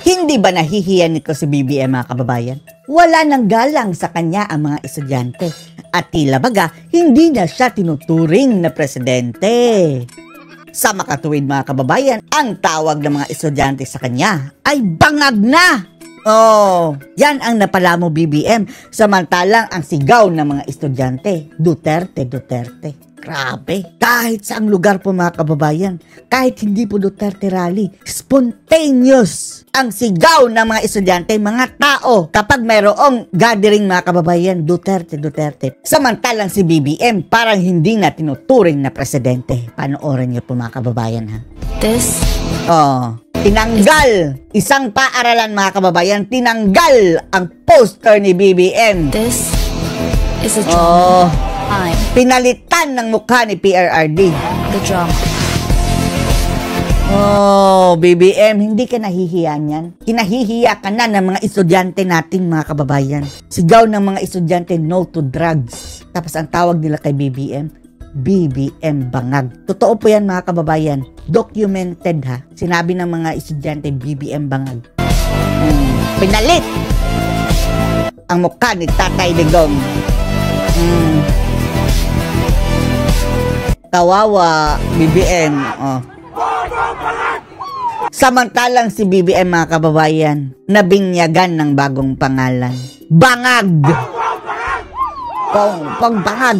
Hindi ba nahihiya nito si BBM mga kababayan? Wala nang galang sa kanya ang mga estudyante at tila baga hindi na siya tinuturing na presidente. Sa makatuwid mga kababayan, ang tawag ng mga estudyante sa kanya ay bangag na! Oh, yan ang napala mo BBM, samantalang ang sigaw ng mga estudyante, Duterte, Duterte. Grabe, kahit saang lugar po mga kababayan, kahit hindi po Duterte rally, spontaneous ang sigaw ng mga estudyante, mga tao kapag mayroong gathering mga kababayan, Duterte, Duterte. Samantalang si BBM parang hindi na tinuturing na presidente. Panoorin niyo po mga kababayan ha. Tinanggal, isang paaralan mga kababayan, tinanggal ang poster ni BBM. This is a drama. Pinalitan ng mukha ni PRRD. The drama. BBM, hindi ka nahihiya niyan. Hinahihiya ka na ng mga estudyante natin mga kababayan. Sigaw ng mga estudyante, no to drugs. Tapos ang tawag nila kay BBM, BBM bangag. Totoo po yan mga kababayan. Documented ha. Sinabi ng mga estudyante, BBM bangag. Pinalit ang mukha ni Tatay Digong. Kawawa, BBM. Samantalang si BBM mga kababayan, nabinyagan ng bagong pangalan. Bangag! Bangag!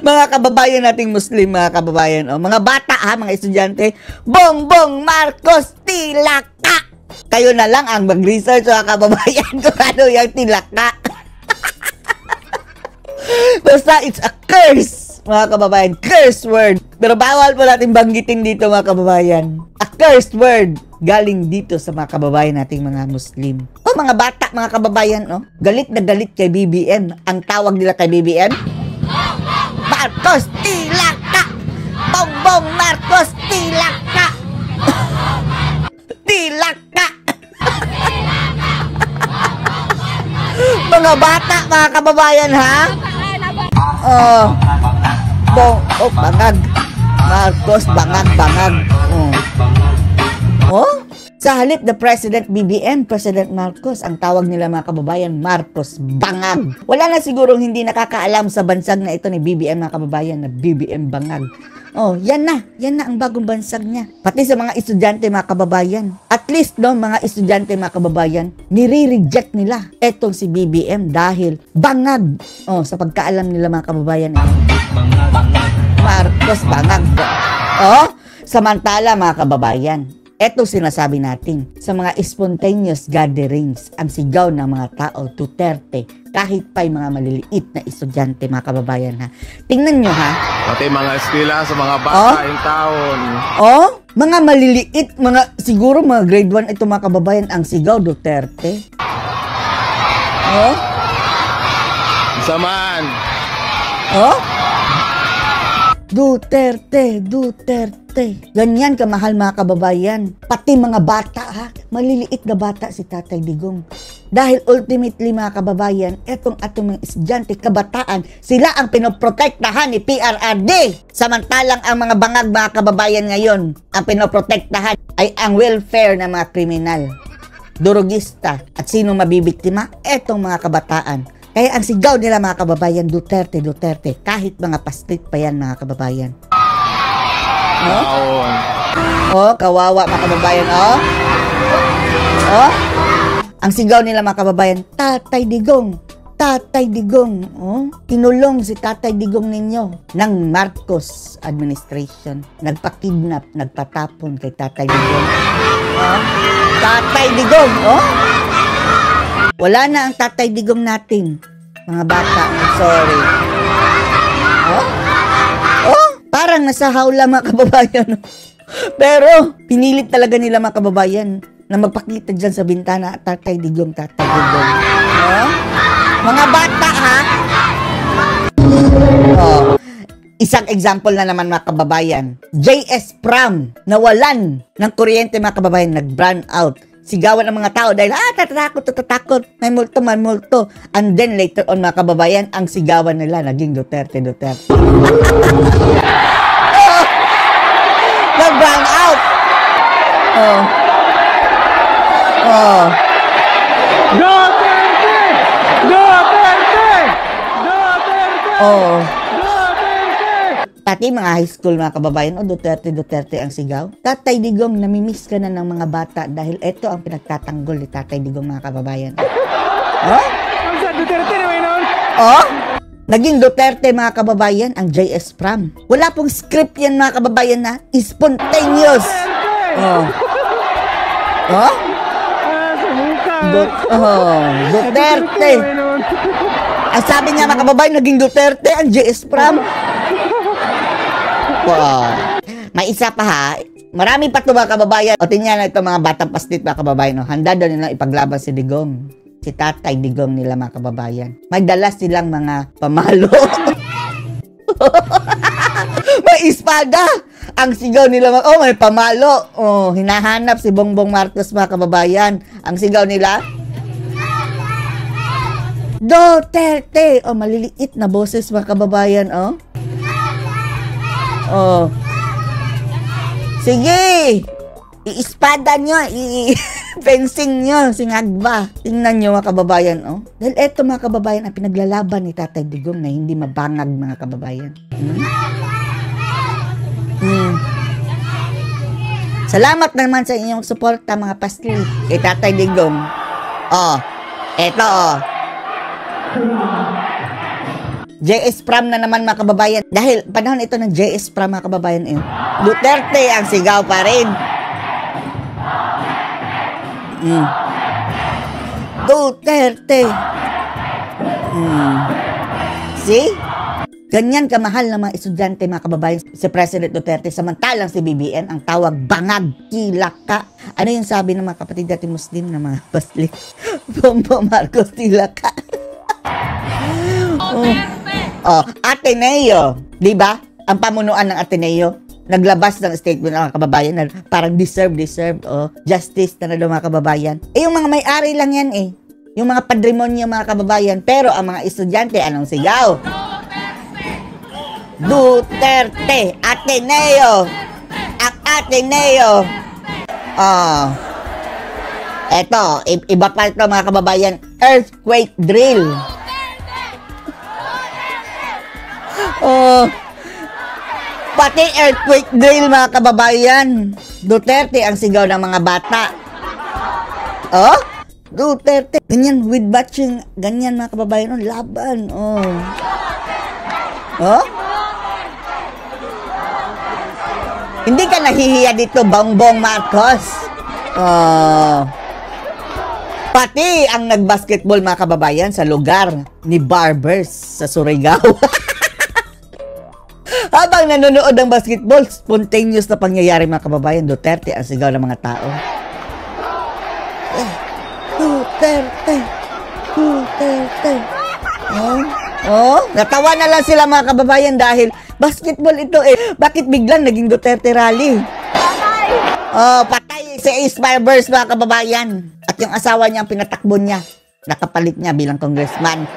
Mga kababayan nating Muslim, mga kababayan, mga bata ha, mga estudyante, Bongbong Marcos tilaka! Kayo na lang ang mag-research mga kababayan kung ano yung tilaka. Basta it's a curse, mga kababayan. Curse word. Pero bawal po natin banggitin dito mga kababayan. A cursed word. Galing dito sa mga kababayan nating mga Muslim. Mga bata, mga kababayan, galit na galit kay BBM. Ang tawag nila kay BBM, Marcos tilaka! Bongbong Marcos tilaka! Tilaka! Mga bata, mga kababayan, ha? Bangag. Marcos, bangag. Sa halip the President BBM, President Marcos, ang tawag nila mga kababayan, Marcos bangag. Wala na sigurong hindi nakakaalam sa bansag na ito ni BBM mga kababayan na BBM bangag. Yan na ang bagong bansag niya. Pati sa mga estudyante mga kababayan. At least mga estudyante mga kababayan, nire-reject nila etong si BBM dahil bangag. Sa pagkaalam nila mga kababayan. Marcos bangag. Samantala mga kababayan, eto sinasabi natin, sa mga spontaneous gatherings, ang sigaw ng mga tao, Duterte, kahit pa yung mga maliliit na estudyante, mga kababayan ha. Tingnan nyo ha. Pati mga eskwela sa mga bata yung taon. Mga maliliit, siguro mga grade 1 ito mga kababayan, ang sigaw, Duterte. Saman. Duterte. Ganyan kamahal mga kababayan. Pati mga bata ha. Maliliit na bata si Tatay Digong. Dahil ultimately mga kababayan, etong atong mga estudyante, kabataan, sila ang pinoprotektahan ni PRRD. Samantalang ang mga bangag mga kababayan ngayon, ang pinoprotektahan ay ang welfare ng mga kriminal, durugista, at sino mabibiktima? Etong mga kabataan. Kaya ang sigaw nila mga kababayan, Duterte, kahit mga pastrit pa yan mga kababayan. Kawawa mga kababayan, ang sigaw nila mga kababayan, Tatay Digong. Kinulong si Tatay Digong ninyo ng Marcos administration. Nagpa-kidnap, nagpatapon kay Tatay Digong. Tatay Digong, wala na ang Tatay Digong natin. Mga bata, sorry. Parang nasa hawla mga kababayan. Pero, pinilit talaga nila mga kababayan na magpakita dyan sa bintana, Tatay Digong. Mga bata ha. Isang example na naman mga kababayan. JS Pram, nawalan ng kuryente mga kababayan, nag-brown out. Sigawan ng mga tao dahil, tatakot. May multo. And then later on mga kababayan, ang sigawan nila naging Duterte. Nag-brown Oh. Oh. Duterte! Duterte! Duterte! Oh. Duterte! Pati mga high school mga kababayan, Duterte, Duterte ang sigaw. Tatay Digong, namimiss ka na ng mga bata dahil ito ang pinagtatanggol ni Tatay Digong mga kababayan. Oh? Ang sa Duterte naman noon. Oh? Naging Duterte mga kababayan ang JS Pram. Wala pong script yan mga kababayan na spontaneous. Oh. Oh? Sumuka. Duterte. Ang sabi niya mga kababayan, naging Duterte ang JS Pram. Wow. May isa pa ha. Marami pa ito mga kababayan. O tingnan na ito mga batang pastit mga kababayan. Handa daw nila ipaglaban si Digong. Si Tatay Digong nila mga kababayan. May dala silang mga pamalo. May espada. Ang sigaw nila, may pamalo. Oh, hinahanap si Bongbong Marcos mga kababayan. Ang sigaw nila, Duterte. Oh, maliliit na boses mga kababayan, oh. Oh. Sige. I-espada nyo, i-fencing nyo, singagba. Tingnan nyo mga kababayan, oh. Dahil eto mga kababayan ang pinaglalaban ni Tatay Digong na hindi mabangag mga kababayan. Salamat naman sa inyong suporta mga pasli kay Tatay Digong. Oh, eto oh. JS Pram na naman mga kababayan. Dahil panahon ito ng JS Pram mga kababayan, Duterte ang sigaw pa rin. Duterte. See? Ganyan kamahal na mga estudyante mga kababayan si President Duterte. Samantalang si BBM ang tawag bangag, tilaka. Ano yung sabi ng mga kapatid natin Muslim na mga paslik? Bongbong Marcos, tilaka. Ateneo. Diba? Ang pamunuan ng Ateneo. Naglabas ng statement ng mga kababayan na parang deserve, justice na daw mga kababayan. Yung mga may-ari lang yan Yung mga patrimonyo mga kababayan. Pero ang mga estudyante, anong sigaw? Duterte, Ateneo. Ang Ateneo. Eto, iba pa ito mga kababayan. Earthquake drill. Pati earthquake drill mga kababayan. Duterte ang sigaw ng mga bata. Duterte. Ganyan with batching. Ganyan mga kababayan. Laban. Hindi ka nahihiya dito, Bongbong Marcos. Pati ang nagbasketball mga kababayan sa lugar ni Barbers sa Surigao. Habang nanonood ng basketball, spontaneous na pangyayari mga kababayan, Duterte ang sigaw ng mga tao. Duterte. Duterte. Natawa na lang sila mga kababayan dahil basketball ito Bakit biglang naging Duterte rally? Patay si Ace Barbers mga kababayan. At yung asawa niya ang pinatakbo niya. Nakapalit niya bilang congressman.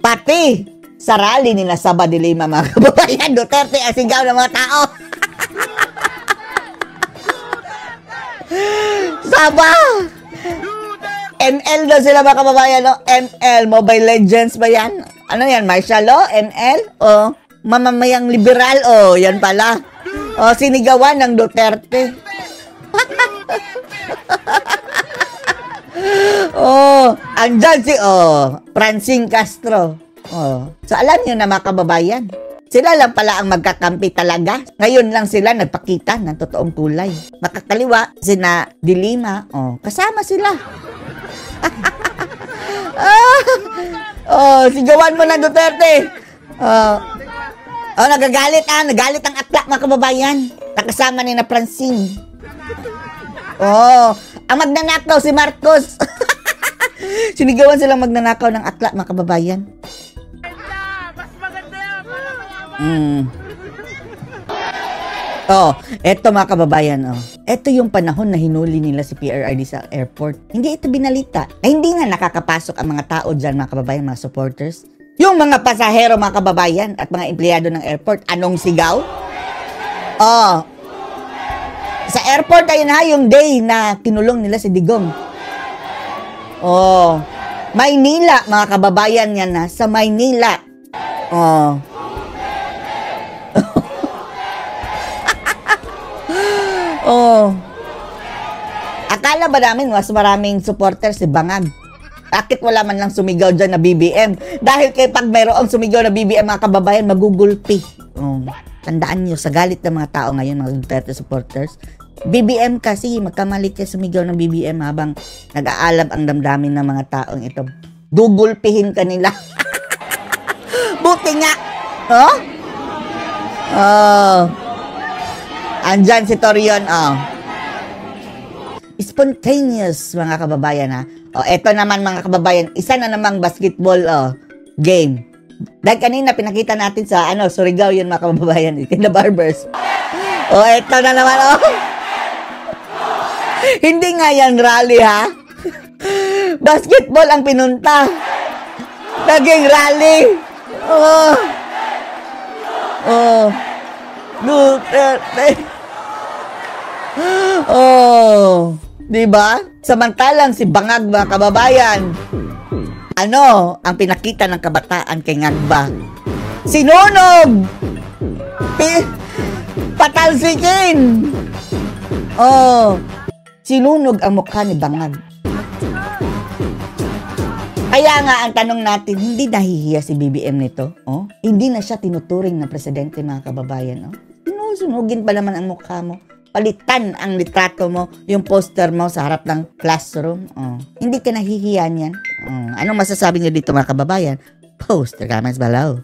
Pati sa rally ni Saba de Lima mga kababayan, Duterte ang sigaw ng mga tao. Saba! ML daw sila mga kababayan, ML, Mobile Legends ba yan? Ano yan, martial law? ML? Mamamayang liberal? Yan pala. Sinigawan ng Duterte. Andyan si Francine Castro. So alam niyo na mga kababayan, sila lang pala ang magkakampi talaga. Ngayon lang sila nagpakita ng totoong kulay. Makakaliwa, sina De Lima, kasama sila. Sigawan mo na Duterte. Nagagalit nagalit ang akla mga kababayan. Nakasama ni na Francine. Ang magnanakaw si Marcos. Sinigawan silang magnanakaw ng akla mga kababayan. Mas maganda yan. Eto mga kababayan, Eto yung panahon na hinuli nila si PRRD sa airport. Hindi ito binalita. Hindi nga nakakapasok ang mga tao dyan mga kababayan, mga supporters. Yung mga pasahero, mga kababayan, at mga empleyado ng airport, anong sigaw? Oh, sa airport, ayun ha, yung day na kinulong nila si Digong. Oh, Maynila, mga kababayan yan na, sa Maynila. Oh. Oh. Akala ba namin mas maraming supporter si Bangag? Bakit wala man lang sumigaw dyan na BBM? Dahil kay pag mayroong sumigaw na BBM, mga kababayan, magugulpi. Oh. Tandaan nyo, sa galit ng mga tao ngayon, mga Duterte supporters, BBM kasi, magkamalit kayo sumigaw ng BBM habang nag-aalab ang damdamin ng mga taong ito. Gugulpihin ka nila. Buti nga. Oh? Oh. Andyan si Torion, oh. Spontaneous, mga kababayan, ha. O, eto naman, mga kababayan, isa na namang basketball, game. Dahil kanina, pinakita natin sa, Surigao yun, mga kababayan, kina Barbers. O, eto na naman, Hindi nga yan rally, ha. Basketball ang pinunta. Naging rally. Oh. Oh. Duterte. Oh. Diba? Samantalang si Bangag, mga kababayan, ano ang pinakita ng kabataan kay Ngagba? Sinunog! Patalsikin! Oh. Sinunog ang mukha ni Bangag. Kaya nga ang tanong natin, hindi nahihiya si BBM nito? Oh? Hindi na siya tinuturing na presidente, mga kababayan. Oh? Sunugin pa naman ang mukha mo. Palitan ang litrato mo, yung poster mo sa harap ng classroom. Oh. Hindi ka nahihiya niyan. Oh. Anong masasabi niyo dito, mga kababayan? Post your comments below.